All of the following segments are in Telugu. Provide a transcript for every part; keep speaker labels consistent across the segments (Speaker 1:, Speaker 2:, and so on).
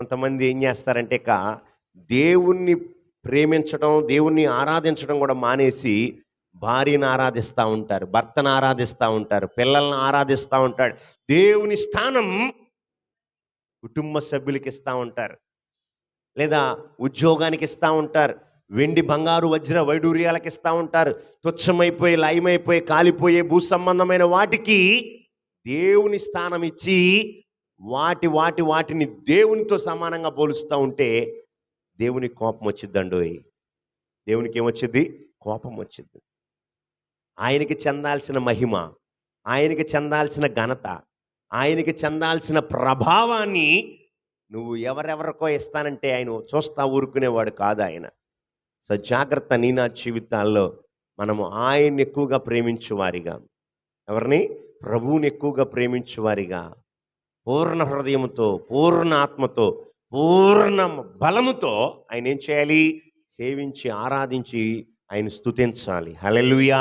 Speaker 1: కొంతమంది ఏం చేస్తారంటే దేవుణ్ణి ప్రేమించడం, దేవుణ్ణి ఆరాధించడం కూడా మానేసి భార్యను ఆరాధిస్తూ ఉంటారు, భర్తను ఆరాధిస్తూ ఉంటారు, పిల్లల్ని ఆరాధిస్తూ ఉంటాడు. దేవుని స్థానం కుటుంబ సభ్యులకి ఇస్తూ ఉంటారు, లేదా ఉద్యోగానికి ఇస్తూ ఉంటారు, వెండి బంగారు వజ్ర వైడూర్యాలకు ఇస్తూ ఉంటారు. తుచ్చమైపోయి, లయమైపోయి, కాలిపోయే భూ సంబంధమైన వాటికి దేవుని స్థానం ఇచ్చి వాటిని దేవునితో సమానంగా పోలుస్తూ ఉంటే దేవునికి కోపం వచ్చిద్దండోయ్. దేవునికి ఏమొచ్చింది? కోపం వచ్చింది. ఆయనకి చెందాల్సిన మహిమ, ఆయనకి చెందాల్సిన ఘనత, ఆయనకి చెందాల్సిన ప్రభావాన్ని నువ్వు ఎవరెవరికో ఇస్తానంటే ఆయన చూస్తా ఊరుకునేవాడు కాదు ఆయన. సో జాగ్రత్త, నీ నా జీవితాల్లో మనము ఆయన్ని ఎక్కువగా ప్రేమించువారిగా, ఎవరిని? ప్రభువుని ఎక్కువగా ప్రేమించువారిగా, పూర్ణ హృదయంతో, పూర్ణ ఆత్మతో, పూర్ణ బలముతో ఆయన ఏం చేయాలి? సేవించి ఆరాధించి ఆయన స్తుతించాలి. హల్లెలూయా.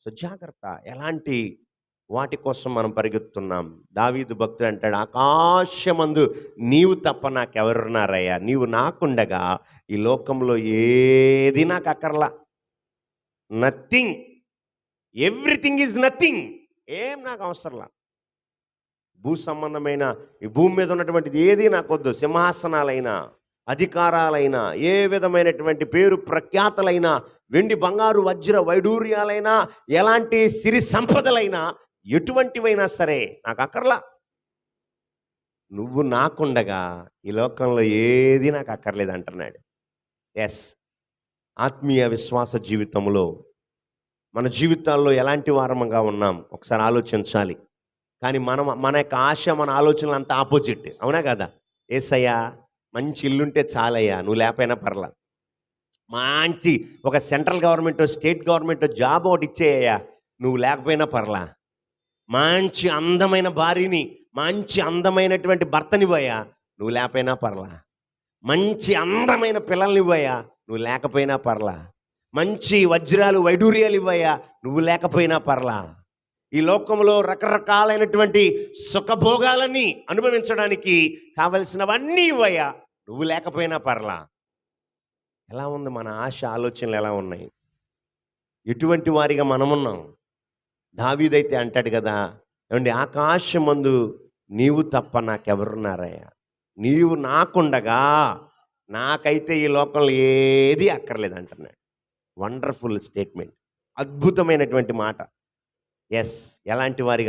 Speaker 1: సో జాగ్రత్త, ఎలాంటి వాటి కోసం మనం పరిగెత్తున్నాం. దావీదు భక్తుడు అంటాడు, ఆకాశమందు నీవు తప్ప నాకెవరున్నారయ్యా, నీవు నాకుండగా ఈ లోకంలో ఏది నాకు అక్కర్లా. Nothing, everything is nothing. ఏం నాకు అవసరంలా. భూ సంబంధమైన ఈ భూమి మీద ఉన్నటువంటిది ఏది నాకొద్దు. సింహాసనాలైనా, అధికారాలైనా, ఏ విధమైనటువంటి పేరు ప్రఖ్యాతలైనా, వెండి బంగారు వజ్ర వైడూర్యాలైనా, ఎలాంటి సిరి సంపదలైనా, ఎటువంటివైనా సరే నాకు అక్కర్లా. నువ్వు నాకుండగా ఈ లోకంలో ఏది నాకు అక్కర్లేదు అంటున్నాడు. ఎస్, ఆత్మీయ విశ్వాస జీవితంలో మన జీవితాల్లో ఎలాంటి వారముగా ఉన్నాం ఒకసారి ఆలోచించాలి. కానీ మన యొక్క ఆశ, మన ఆలోచనలు అంతా ఆపోజిట్. అవునా కదా? ఏసయ్యా మంచి ఇల్లుంటే చాలయ్యా, నువ్వు లేకపోయినా పర్లా. మంచి ఒక central government, state government job ఒకటి ఇచ్చేయ్యా, నువ్వు లేకపోయినా పర్లా. మంచి అందమైన భార్యని, మంచి అందమైనటువంటి భర్తనివ్వయ్యా, నువ్వు లేకపోయినా పర్లా. మంచి అందమైన పిల్లల్నివ్వయ్యా, నువ్వు లేకపోయినా పర్లా. మంచి వజ్రాలు వైడూర్యాలు ఇవ్వయ్యా, నువ్వు లేకపోయినా పర్లా. ఈ లోకంలో రకరకాలైనటువంటి సుఖభోగాలని అనుభవించడానికి కావలసినవన్నీ ఇవ్వయ్యా, నువ్వు లేకపోయినా పర్లా. ఎలా ఉంది మన ఆశ, ఆలోచనలు ఎలా ఉన్నాయి? ఎటువంటి వారిగా మనమున్నాం? దావీదైతే అంటాడు కదా, ఏమండి, ఆకాశమందు నీవు తప్ప నాకెవరున్నారయ్యా, నీవు నాకుండగా నాకైతే ఈ లోకంలో ఏది అక్కర్లేదు అంటున్నాడు. వండర్ఫుల్ స్టేట్మెంట్, అద్భుతమైనటువంటి మాట. ఎస్, ఎలాంటి వారిగా